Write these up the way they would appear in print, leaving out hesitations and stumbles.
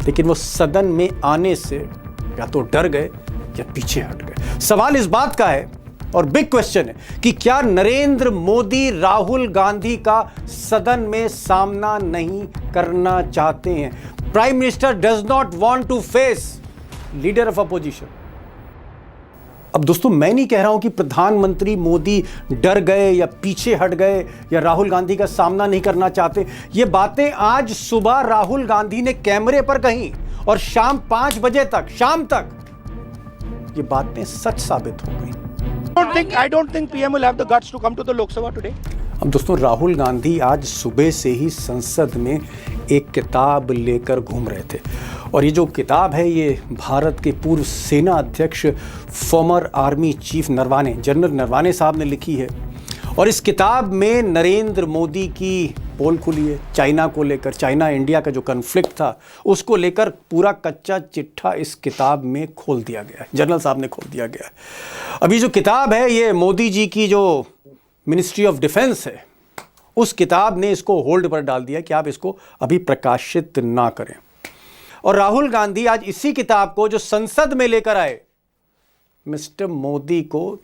लेकिन वो सदन में आने से या तो डर गए या पीछे हट गए। सवाल इस बात का है और बिग क्वेश्चन है कि क्या नरेंद्र मोदी राहुल गांधी का सदन में सामना नहीं करना चाहते हैं? Prime minister does not want to face leader of opposition. अब दोस्तों, मैं नहीं कह रहा हूं कि प्रधानमंत्री मोदी डर गए या पीछे हट गए या राहुल गांधी का सामना नहीं करना चाहते। ये बातें आज सुबह राहुल गांधी ने कैमरे पर कही और शाम 5 बजे तक, शाम तक ये बातें सच साबित हो गई। I don't think PM will have the guts to come to the Lok Sabha today. अब दोस्तों, राहुल गांधी आज सुबह से ही संसद में एक किताब लेकर घूम रहे थे और ये जो किताब है ये भारत के पूर्व सेना अध्यक्ष farmer army chief Naravane, general Naravane साहब ने लिखी है। और इस किताब में नरेंद्र मोदी की पोल खुली है चाइना को लेकर, चाइना इंडिया का जो कन्फ्लिक्ट था उसको लेकर पूरा कच्चा चिट्ठा इस किताब में खोल दिया गया है, जनरल साहब ने खोल दिया गया है। अभी जो किताब है ये मोदी जी की जो मिनिस्ट्री ऑफ डिफेंस है उस किताब ने इसको होल्ड पर डाल दिया कि आप इसको अभी प्रकाशित ना करें। और राहुल गांधी आज इसी किताब को जो संसद में लेकर आए मिस्टर मोदी को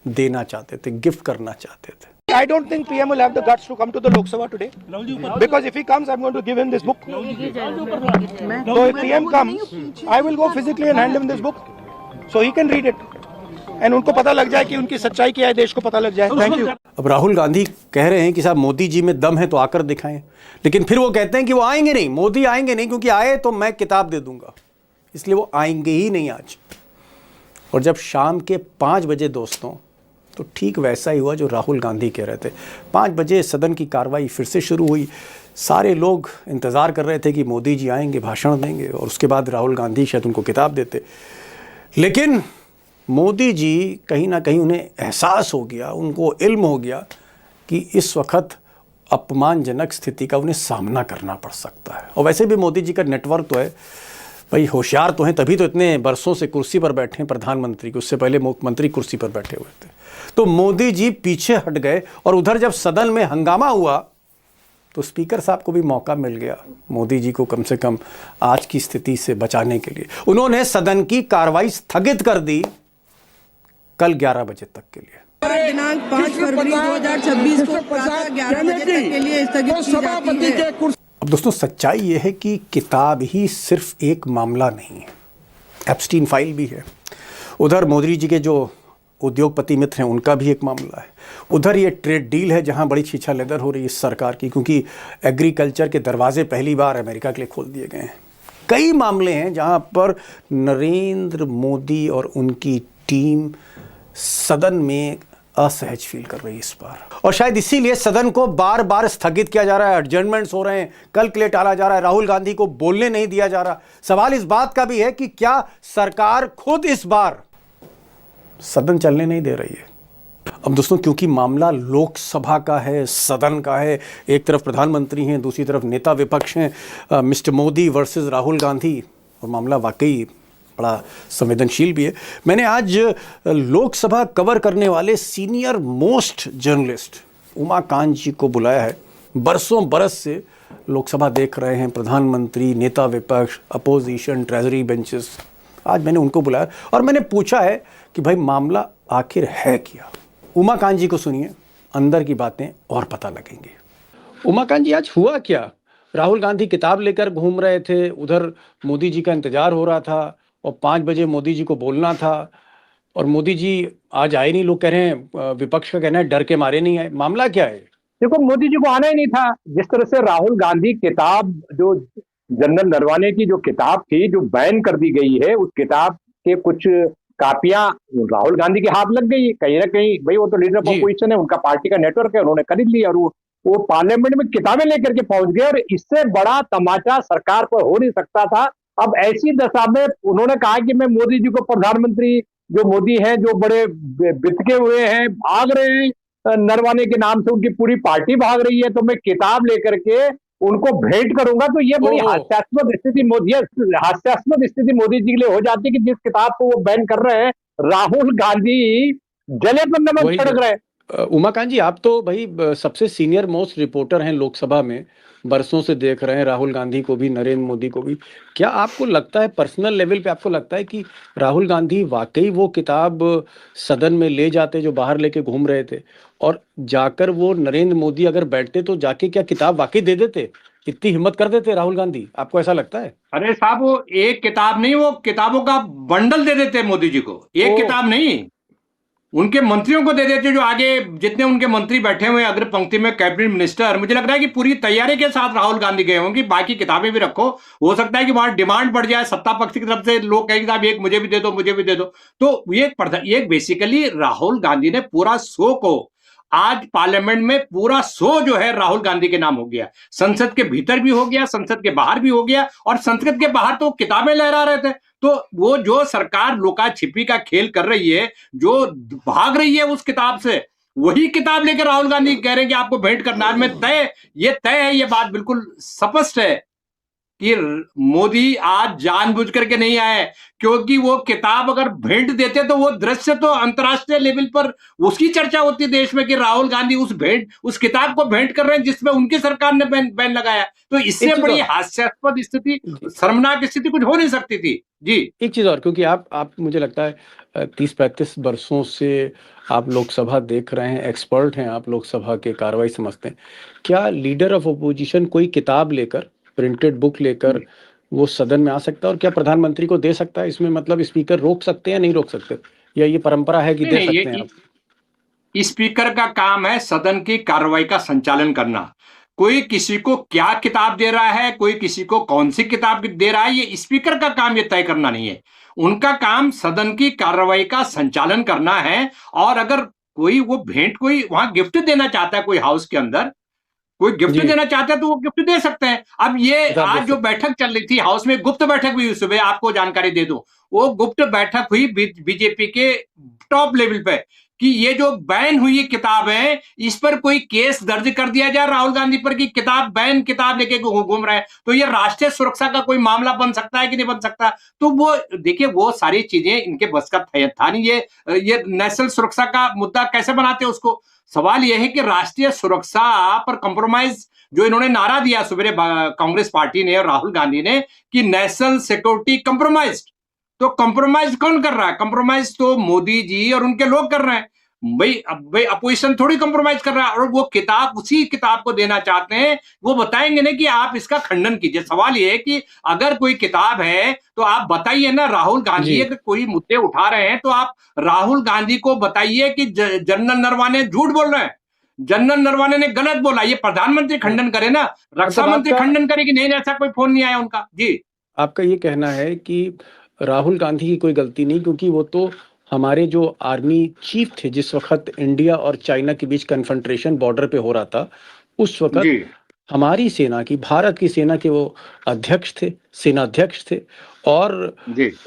देना चाहते थे, गिफ्ट करना चाहते थे। I don't think PM will have the guts to come to the Lok Sabha today. Because if he comes, I'm going to give him this book. So if PM comes, I will go physically and hand him this book so he can read it. And उनको पता लग जाए कि उनकी सच्चाई क्या है, देश को पता लग जाए। Thank you. अब राहुल गांधी कह रहे हैं कि साहब मोदी जी में दम है तो आकर दिखाएं, लेकिन फिर वो कहते हैं कि वो आएंगे नहीं, मोदी आएंगे नहीं, क्योंकि आए तो मैं किताब दे दूंगा, इसलिए वो आएंगे ही नहीं आज। और जब शाम के 5 बजे दोस्तों, तो ठीक वैसा ही हुआ जो राहुल गांधी कह रहे थे। 5 बजे सदन की कार्रवाई फिर से शुरू हुई। सारे लोग इंतज़ार कर रहे थे कि मोदी जी आएंगे, भाषण देंगे और उसके बाद राहुल गांधी शायद उनको किताब देते। लेकिन मोदी जी कहीं ना कहीं उन्हें एहसास हो गया, उनको इल्म हो गया कि इस वक्त अपमानजनक स्थिति का उन्हें सामना करना पड़ सकता है। और वैसे भी मोदी जी का नेटवर्क तो है भाई, होशियार तो हैं, तभी तो इतने बरसों से कुर्सी पर बैठे हैं प्रधानमंत्री की, उससे पहले मुख्यमंत्री कुर्सी पर बैठे हुए थे। तो मोदी जी पीछे हट गए और उधर जब सदन में हंगामा हुआ तो स्पीकर साहब को भी मौका मिल गया मोदी जी को कम से कम आज की स्थिति से बचाने के लिए। उन्होंने सदन की कार्रवाई स्थगित कर दी कल 11 बजे तक के लिए। दिनांक 5 फरवरी 2026 को प्रातः 11 बजे तक के लिए स्थगित की जाती है। अब दोस्तों, सच्चाई यह है कि किताब ही सिर्फ एक मामला नहीं है, एप्स्टीन फाइल भी है। उधर मोदी जी के जो उद्योगपति मित्र हैं उनका भी एक मामला है। उधर ये ट्रेड डील है जहां बड़ी छीछा लेदर हो रही है इस सरकार की, क्योंकि एग्रीकल्चर के दरवाजे पहली बार अमेरिका के लिए खोल दिए गए हैं। कई मामले हैं जहां पर नरेंद्र मोदी और उनकी टीम सदन में असहज फील कर रही है इस बार, और शायद इसीलिए सदन को बार बार स्थगित किया जा रहा है, एडजर्नमेंट्स हो रहे हैं, कल के लिए टाला जा रहा है, राहुल गांधी को बोलने नहीं दिया जा रहा। सवाल इस बात का भी है कि क्या सरकार खुद इस बार सदन चलने नहीं दे रही है। अब दोस्तों, क्योंकि मामला लोकसभा का है, सदन का है, एक तरफ प्रधानमंत्री हैं, दूसरी तरफ नेता विपक्ष हैं, मिस्टर मोदी वर्सेस राहुल गांधी, और मामला वाकई बड़ा संवेदनशील भी है। मैंने आज लोकसभा कवर करने वाले सीनियर मोस्ट जर्नलिस्ट उमाकांत जी को बुलाया है। बरसों बरस से लोकसभा देख रहे हैं, प्रधानमंत्री, नेता विपक्ष, अपोजिशन, ट्रेजरी बेंचेस। आज मैंने उनको बुलाया और मैंने पूछा है कि भाई मामला आखिर है क्या। उमाकांत जी को सुनिए, अंदर की बातें और पता लगेंगी। उमाकांत जी, आज हुआ क्या? राहुल गांधी किताब लेकर घूम रहे थे, उधर मोदी जी का इंतजार हो रहा था और 5 बजे मोदी जी को बोलना था और मोदी जी आज आए नहीं। लोग कह रहे हैं, विपक्ष का कहना है डर के मारे नहीं आए। मामला क्या है? देखो, मोदी जी को आना ही नहीं था। जिस तरह से राहुल गांधी किताब, जो जनरल नरवाने की जो किताब थी जो बैन कर दी गई है, उस किताब के कुछ कापियां राहुल गांधी के हाथ लग गई कहीं ना कहीं। भाई वो तो लीडर ऑफ अपोजिशन है, उनका पार्टी का नेटवर्क है, उन्होंने खरीद लिया और वो पार्लियामेंट में किताबें लेकर के पहुंच गए। और इससे बड़ा तमाचा सरकार पर हो नहीं सकता था। अब ऐसी दशा में उन्होंने कहा कि मैं मोदी जी को, प्रधानमंत्री जो मोदी हैं, जो बड़े बितके हुए हैं, भाग रहे हैं नरवाने के नाम से, उनकी पूरी पार्टी भाग रही है, तो मैं किताब लेकर के उनको भेंट करूंगा। तो ये बड़ी हास्यास्पद स्थिति मोदी जी के लिए हो जाती है कि जिस किताब को वो बैन कर रहे हैं, राहुल गांधी जले पर नमक छिड़क रहे हैं। उमाकांत जी, आप तो भाई सबसे सीनियर मोस्ट रिपोर्टर हैं लोकसभा में, बरसों से देख रहे हैं राहुल गांधी को भी, नरेंद्र मोदी को भी। क्या आपको लगता है पर्सनल लेवल पे, आपको लगता है कि राहुल गांधी वाकई वो किताब सदन में ले जाते जो बाहर लेके घूम रहे थे, और जाकर वो नरेंद्र मोदी अगर बैठते तो जाके क्या किताब वाकई दे देते? इतनी हिम्मत कर देते राहुल गांधी? आपको ऐसा लगता है? अरे साहब, वो एक किताब नहीं, वो किताबों का बंडल दे देते मोदी जी को, एक किताब नहीं, उनके मंत्रियों को दे देते, जो आगे जितने उनके मंत्री बैठे हुए हैं अग्र पंक्ति में, कैबिनेट मिनिस्टर। मुझे लग रहा है कि पूरी तैयारी के साथ राहुल गांधी गए होंगे, बाकी किताबें भी रखो, हो सकता है कि वहां डिमांड बढ़ जाए, सत्ता पक्ष की तरफ से लोग कहेंगे साहब एक मुझे भी दे दो, मुझे भी दे दो। तो ये बेसिकली राहुल गांधी ने पूरा शो को, आज पार्लियामेंट में पूरा शो जो है राहुल गांधी के नाम हो गया, संसद के भीतर भी हो गया, संसद के बाहर भी हो गया, और संसद के बाहर तो किताबें लहरा रहे थे। तो वो जो सरकार लुका छिपी का खेल कर रही है, जो भाग रही है उस किताब से, वही किताब लेकर राहुल गांधी कह रहे हैं कि आपको भेंट करना है। ये तय है, ये बात बिल्कुल स्पष्ट है कि मोदी आज जानबूझ करके नहीं आए, क्योंकि वो किताब अगर भेंट देते तो वो दृश्य तो अंतर्राष्ट्रीय लेवल पर उसकी चर्चा होती देश में कि राहुल गांधी उस किताब को भेंट कर रहे हैं जिसमें उनकी सरकार ने बैन लगाया। तो इससे बड़ी हास्यास्पद स्थिति, शर्मनाक स्थिति कुछ हो नहीं सकती थी। जी, एक चीज और, क्योंकि आप मुझे लगता है 30-35 वर्षों से आप लोकसभा देख रहे हैं, एक्सपर्ट हैं आप, लोकसभा के कार्रवाई समझते हैं। क्या लीडर ऑफ ओपोजिशन कोई किताब लेकर, प्रिंटेड बुक लेकर वो सदन में आ सकता है, और क्या प्रधानमंत्री को दे सकता है? इसमें मतलब स्पीकर रोक सकते हैं, नहीं रोक सकते, या ये परंपरा है कि दे सकते हैं आप? स्पीकर का काम है सदन की कार्रवाई का संचालन करना। कोई किसी को क्या किताब दे रहा है, कोई किसी को कौन सी किताब दे रहा है, ये स्पीकर का काम, ये तय करना नहीं है। उनका काम सदन की कार्रवाई का संचालन करना है। और अगर कोई वो भेंट, कोई वहां गिफ्ट देना चाहता है, कोई हाउस के अंदर कोई गिफ्ट देना चाहता है तो वो गिफ्ट दे सकते हैं। अब ये आज जो बैठक चल रही थी हाउस में, गुप्त बैठक हुई सुबह, आपको जानकारी दे दूं, वो गुप्त बैठक हुई बीजेपी के टॉप लेवल पे कि ये जो बैन हुई किताब है, इस पर कोई केस दर्ज कर दिया जाए राहुल गांधी पर कि किताब लेके घूम रहे हैं, तो ये राष्ट्रीय सुरक्षा का कोई मामला बन सकता है कि नहीं बन सकता। तो वो देखिए, वो सारी चीजें इनके बस का था नहीं। ये नेशनल सुरक्षा का मुद्दा कैसे बनाते हैं उसको। सवाल यह है कि राष्ट्रीय सुरक्षा पर कंप्रोमाइज, जो इन्होंने नारा दिया सवेरे कांग्रेस पार्टी ने और राहुल गांधी ने कि नेशनल सिक्योरिटी कंप्रोमाइज, तो कंप्रोमाइज कौन कर रहा है? कंप्रोमाइज तो मोदी जी और उनके लोग कर रहे हैं। भाई अपोजिशन थोड़ी कंप्रोमाइज कर रहा है। और वो किताब, उसी किताब को देना चाहते हैं, वो बताएंगे ना कि आप इसका खंडन कीजिए। सवाल ये है कि अगर कोई किताब है तो आप बताइए ना। राहुल गांधी अगर कोई मुद्दे उठा रहे हैं तो आप राहुल गांधी को बताइए कि जनरल नरवाने झूठ बोल रहे हैं, जनरल नरवाने ने गलत बोला। ये प्रधानमंत्री खंडन करे ना, रक्षा मंत्री खंडन करे कि नहीं, ऐसा कोई फोन नहीं आया उनका। जी, आपका ये कहना है कि राहुल गांधी की कोई गलती नहीं, क्योंकि वो तो हमारे जो आर्मी चीफ थे, जिस वक्त इंडिया और चाइना के बीच कन्फ्रंट्रेशन बॉर्डर पे हो रहा था, उस वक्त हमारी सेना की, भारत की सेना के वो अध्यक्ष थे, सेनाध्यक्ष थे, और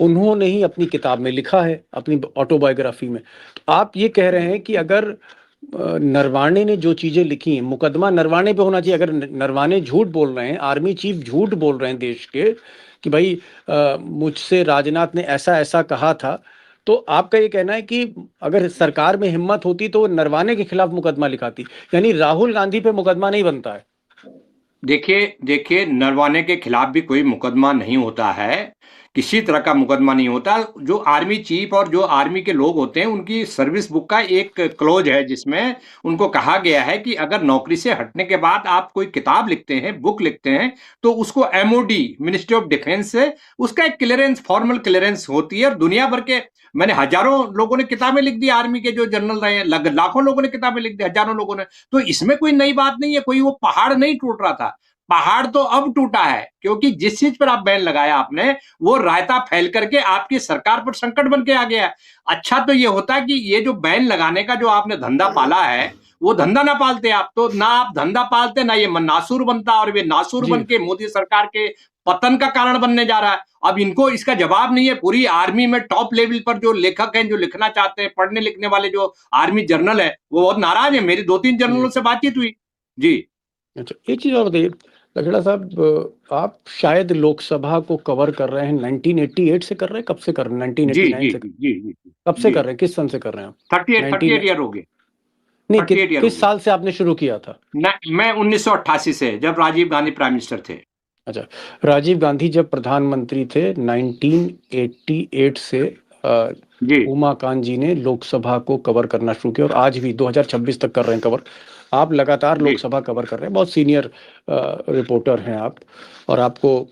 उन्होंने ही अपनी किताब में लिखा है, अपनी ऑटोबायोग्राफी में। तो आप ये कह रहे हैं कि अगर नरवाने ने जो चीजें लिखी हैं, मुकदमा नरवाने पे होना चाहिए। अगर नरवाने झूठ बोल रहे हैं, आर्मी चीफ झूठ बोल रहे हैं देश के कि भाई मुझसे राजनाथ ने ऐसा ऐसा कहा था, तो आपका ये कहना है कि अगर सरकार में हिम्मत होती तो नरवाने के खिलाफ मुकदमा लिखाती, यानी राहुल गांधी पे मुकदमा नहीं बनता है? देखिए, नरवाने के खिलाफ भी कोई मुकदमा नहीं होता है, किसी तरह का मुकदमा नहीं होता। जो आर्मी चीफ और जो आर्मी के लोग होते हैं, उनकी सर्विस बुक का एक क्लोज है जिसमें उनको कहा गया है कि अगर नौकरी से हटने के बाद आप कोई किताब लिखते हैं, बुक लिखते हैं, तो उसको एमओडी, मिनिस्ट्री ऑफ डिफेंस से उसका एक क्लियरेंस, फॉर्मल क्लियरेंस होती है। और दुनिया भर के, मैंने हजारों लोगों ने किताबें लिख दी, आर्मी के जो जनरल रहे, लाखों लोगों ने किताबें लिख दी, हजारों लोगों ने। तो इसमें कोई नई बात नहीं है, कोई वो पहाड़ नहीं टूट रहा था। पहाड़ तो अब टूटा है, क्योंकि जिस चीज पर आप बैन लगाया आपने, वो रायता फैल करके आपकी सरकार पर संकट बन के आ गया है। अच्छा तो ये होता कि ये जो बैन लगाने का जो आपने धंधा पाला है, वो धंधा ना पालते आप, तो ना आप धंधा पालते, ना ये नासूर बनता, और ये नासूर बन के मोदी सरकार के पतन का कारण बनने जा रहा है। अब इनको इसका जवाब नहीं है। पूरी आर्मी में टॉप लेवल पर जो लेखक हैं, जो लिखना चाहते हैं, पढ़ने लिखने वाले जो आर्मी जर्नल है, वो बहुत नाराज है। मेरी 2-3 जर्नलों से बातचीत हुई। जी, अच्छा, एक चीज और बताइए लखेड़ा साहब, आप शायद लोकसभा को कवर कर रहे हैं 1988 से कर रहे हैं, कब से कर रहे हैं? 1989 से? जी, कब से कर रहे हैं, किस सन से कर रहे हैं आप? 38 ईयर हो गए। नहीं 38 ईयर किस साल से आपने शुरू किया था? मैं 1988 से, जब राजीव गांधी प्राइम मिनिस्टर थे। अच्छा, राजीव गांधी जब प्रधानमंत्री थे 1988 से जी उमाकांत जी ने लोकसभा को कवर करना शुरू किया और आज भी 2026 तक कर रहे हैं कवर। आप लगातार जी लोकसभा कवर कर रहे हैं, बहुत सीनियर रिपोर्टर हैं आप, और आपको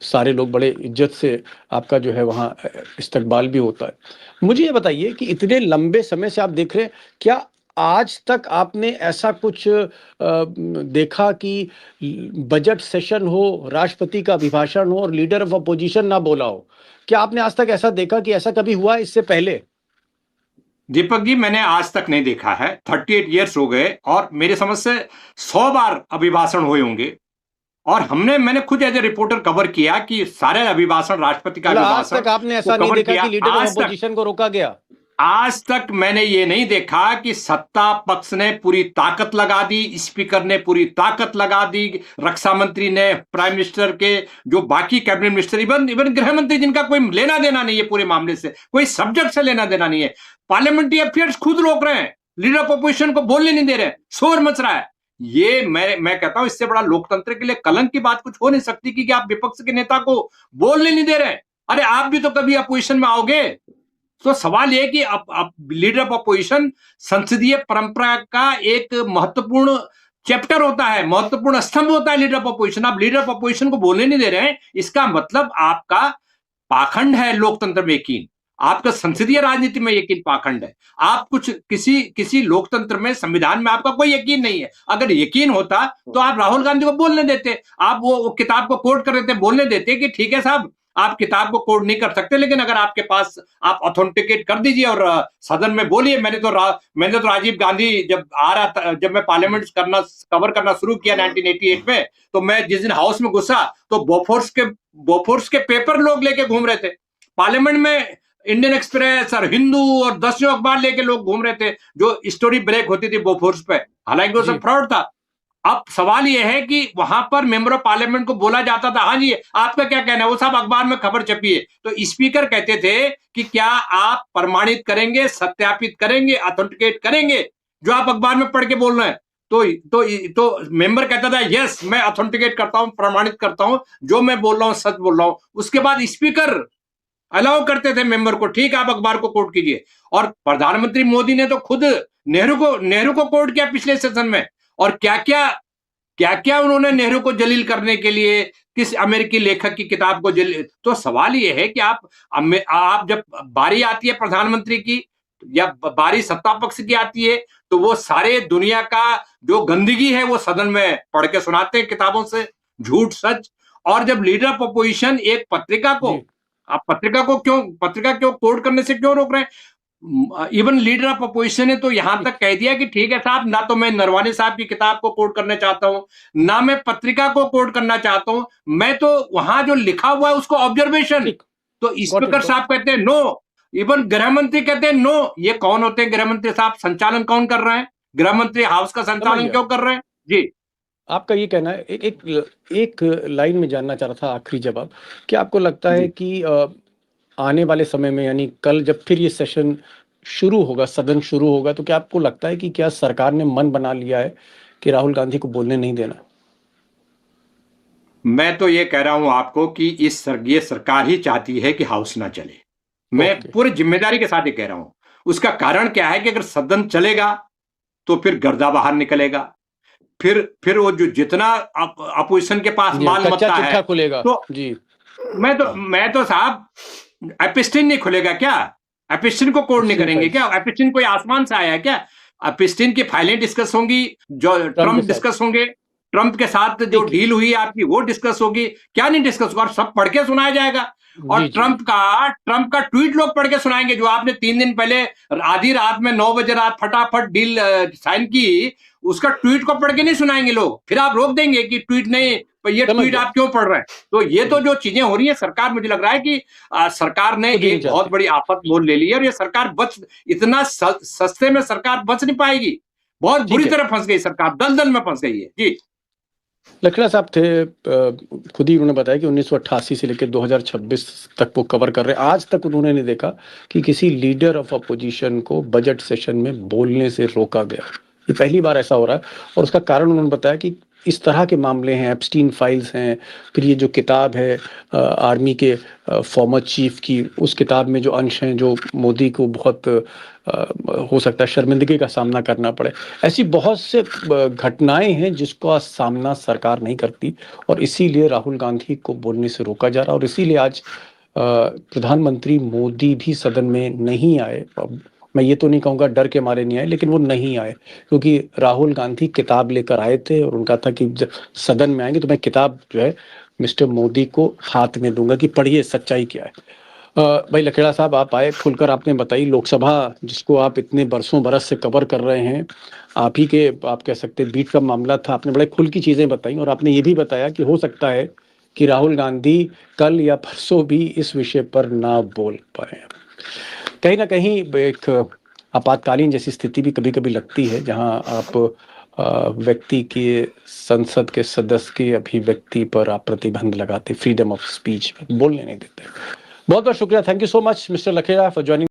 सारे लोग बड़े इज्जत से आपका जो है वहाँ इस्तकबाल भी होता है। मुझे ये बताइए कि इतने लंबे समय से आप देख रहे हैं, क्या आज तक आपने ऐसा कुछ देखा कि बजट सेशन हो, राष्ट्रपति का अभिभाषण हो और लीडर ऑफ अपोजिशन ना बोला हो? क्या आपने आज तक ऐसा देखा कि ऐसा कभी हुआ है इससे पहले? दीपक जी, मैंने आज तक नहीं देखा है। 38 इयर्स हो गए और मेरे समझ से 100 बार अभिभाषण हुए होंगे, और मैंने खुद एज ए रिपोर्टर कवर किया कि सारे अभिभाषण, राष्ट्रपति का आज अभिभाषण तक आपने ऐसा को नहीं कवर देखा किया। कि लीडर ऑफ अपोजिशन को रोका गया? आज तक मैंने ये नहीं देखा कि सत्ता पक्ष ने पूरी ताकत लगा दी, स्पीकर ने पूरी ताकत लगा दी, रक्षा मंत्री ने, प्राइम मिनिस्टर के जो बाकी कैबिनेट मिनिस्टर, इवन गृह मंत्री, जिनका कोई लेना देना नहीं है पूरे मामले से, कोई सब्जेक्ट से लेना देना नहीं है, पार्लियामेंट्री अफेयर्स खुद रोक रहे हैं, लीडर ऑफ अपोजिशन को बोलने नहीं दे रहे, शोर मच रहा है। ये मैं कहता हूं, इससे बड़ा लोकतंत्र के लिए कलंक की बात कुछ हो नहीं सकती कि आप विपक्ष के नेता को बोलने नहीं दे रहे। अरे आप भी तो कभी अपोजिशन में आओगे। तो सवाल यह कि अब लीडर ऑफ अपोजिशन संसदीय परंपरा का एक महत्वपूर्ण चैप्टर होता है, महत्वपूर्ण स्तंभ होता है लीडर ऑफ अपोजिशन। आप लीडर ऑफ अपोजिशन को बोलने नहीं दे रहे हैं, इसका मतलब आपका पाखंड है लोकतंत्र में यकीन, आपका संसदीय राजनीति में यकीन पाखंड है। आप कुछ किसी लोकतंत्र में, संविधान में आपका कोई यकीन नहीं है। अगर यकीन होता तो आप राहुल गांधी को बोलने देते, आप वो किताब को कोट कर देते, बोलने देते कि ठीक है साहब, आप किताब को कोड नहीं कर सकते, लेकिन अगर आपके पास, आप ऑथेंटिकेट कर दीजिए और सदन में बोलिए। मैंने तो राजीव गांधी जब आ रहा था, जब मैं पार्लियामेंट कवर करना शुरू किया 1988 में, तो मैं जिस दिन हाउस में घुसा तो बोफोर्स के पेपर लोग लेके घूम रहे थे पार्लियामेंट में। इंडियन एक्सप्रेस और हिंदू और 10 अखबार लेके लोग घूम रहे थे, जो स्टोरी ब्रेक होती थी बोफोर्स पे, हालांकि वो सब फ्रॉड था। अब सवाल यह है कि वहां पर मेंबर ऑफ पार्लियामेंट को बोला जाता था, हाँ जी आपका क्या कहना है, वो सब अखबार में खबर छपी है, तो स्पीकर कहते थे कि क्या आप प्रमाणित करेंगे, सत्यापित करेंगे, ऑथेंटिकेट करेंगे जो आप अखबार में पढ़ के बोल रहे हैं? तो मेंबर कहता था यस, मैं ऑथेंटिकेट करता हूं, प्रमाणित करता हूं, जो मैं बोल रहा हूं सच बोल रहा हूं। उसके बाद स्पीकर अलाउ करते थे मेंबर को, ठीक है आप अखबार को कोट कीजिए। और प्रधानमंत्री मोदी ने तो खुद नेहरू को कोट किया पिछले सेशन में, और क्या क्या उन्होंने नेहरू को जलील करने के लिए, किस अमेरिकी लेखक की किताब को जलील। तो सवाल यह है कि आप जब बारी आती है प्रधानमंत्री की या बारी सत्ता पक्ष की आती है, तो वो सारे दुनिया का जो गंदगी है वो सदन में पढ़ के सुनाते हैं किताबों से, झूठ सच। और जब लीडर ऑफ अपोजिशन एक पत्रिका को, आप पत्रिका क्यों कोट करने से क्यों रोक रहे हैं? इवन लीडर ऑफ अपोजिशन ने तो यहां तक कह दिया कि ठीक है साहब, ना तो मैं नरवाने साहब की किताब को कोट करना चाहता हूं, ना मैं पत्रिका को कोट करना चाहता हूं, मैं तो वहां जो लिखा हुआ है उसको ऑब्जर्वेशन। तो स्पीकर साहब कहते हैं नो, इवन गृह मंत्री कहते हैं नो। ये कौन होते हैं गृह मंत्री साहब? संचालन कौन कर रहे हैं? गृह मंत्री हाउस का संचालन क्यों कर रहे हैं? जी, आपका ये कहना है। एक लाइन में जानना चाह रहा था, आखिरी जवाब, कि आपको लगता है कि आने वाले समय में, यानी कल जब फिर ये सेशन शुरू होगा, सदन शुरू होगा, तो क्या आपको लगता है कि क्या सरकार ने मन बना लिया है कि राहुल गांधी को बोलने नहीं देना? मैं तो ये कह रहा हूं आपको कि ये सरकार ही चाहती है कि हाउस ना चले। मैं पूरी जिम्मेदारी के साथ ये कह रहा हूं। उसका कारण क्या है कि अगर सदन चलेगा तो फिर गर्दा बाहर निकलेगा, फिर वो जो जितना अपोजिशन के पास माल मत्ता है खुलेगा। तो जी, मैं तो साहब, एपिस्टिन नहीं खुलेगा क्या? एपिस्टिन को कोड नहीं करेंगे क्या? एपिस्टिन कोई आसमान से आया है क्या? एपिस्टिन की फाइलें डिस्कस होंगी, जो ट्रम्प डिस्कस होंगे, ट्रम्प के साथ जो डील हुई आपकी वो डिस्कस होगी, क्या नहीं डिस्कस होगा? सब पढ़ के सुनाया जाएगा। और ट्रम्प का ट्वीट लोग पढ़ के सुनाएंगे, जो आपने 3 दिन पहले आधी रात में 9 बजे रात फटाफट डील साइन की, उसका ट्वीट को पढ़ के नहीं सुनाएंगे लोग। फिर आप रोक देंगे कि ट्वीट नहीं, ये ट्वीट आप क्यों पढ़ रहे हैं? तो ये तो जो चीजें हो रही है, सरकार, मुझे लग रहा है कि सरकार ने एक बहुत बड़ी आफत मोल ले ली है, और ये सरकार इतना सस्ते में सरकार बच नहीं पाएगी। बहुत बुरी तरह फंस गई सरकार, दलदल में फंस गई है। जी, लखड़ा साहब थे, खुद ही उन्होंने बताया कि 1988 से लेकर 2026 तक वो कवर कर रहे हैं। आज तक उन्होंने नहीं देखा कि किसी लीडर ऑफ अपोजिशन को बजट सेशन में बोलने से रोका गया। ये पहली बार ऐसा हो रहा है और उसका कारण उन्होंने बताया कि इस तरह के मामले हैं, एप्स्टीन फाइल्स हैं, फिर ये जो किताब है आर्मी के फॉर्मर चीफ की, उस किताब में जो अंश हैं जो मोदी को बहुत हो सकता है शर्मिंदगी का सामना करना पड़े। ऐसी बहुत से घटनाएं हैं जिसका सामना सरकार नहीं करती और इसीलिए राहुल गांधी को बोलने से रोका जा रहा और इसीलिए आज प्रधानमंत्री मोदी भी सदन में नहीं आए। मैं ये तो नहीं कहूँगा डर के मारे नहीं आए, लेकिन वो नहीं आए क्योंकि राहुल गांधी किताब लेकर आए थे और उनका था कि जब सदन में आएंगे तो मैं किताब जो है मिस्टर मोदी को हाथ में दूंगा कि पढ़िए सच्चाई क्या है। भाई लखेड़ा साहब, आप आए, खुलकर आपने बताई लोकसभा जिसको आप इतने बरसों बरस से कवर कर रहे हैं, आप ही के आप कह सकते हैं बीट का मामला था, आपने बड़े खुल की चीज़ें बताई और आपने ये भी बताया कि हो सकता है कि राहुल गांधी कल या परसों भी इस विषय पर ना बोल पाए। कहीं ना कहीं एक आपातकालीन जैसी स्थिति भी कभी कभी लगती है जहां आप व्यक्ति के संसद के सदस्य के अभिव्यक्ति पर आप प्रतिबंध लगाते, फ्रीडम ऑफ स्पीच बोलने नहीं देते। बहुत बहुत शुक्रिया, thank you so much mister Lakhera for joining.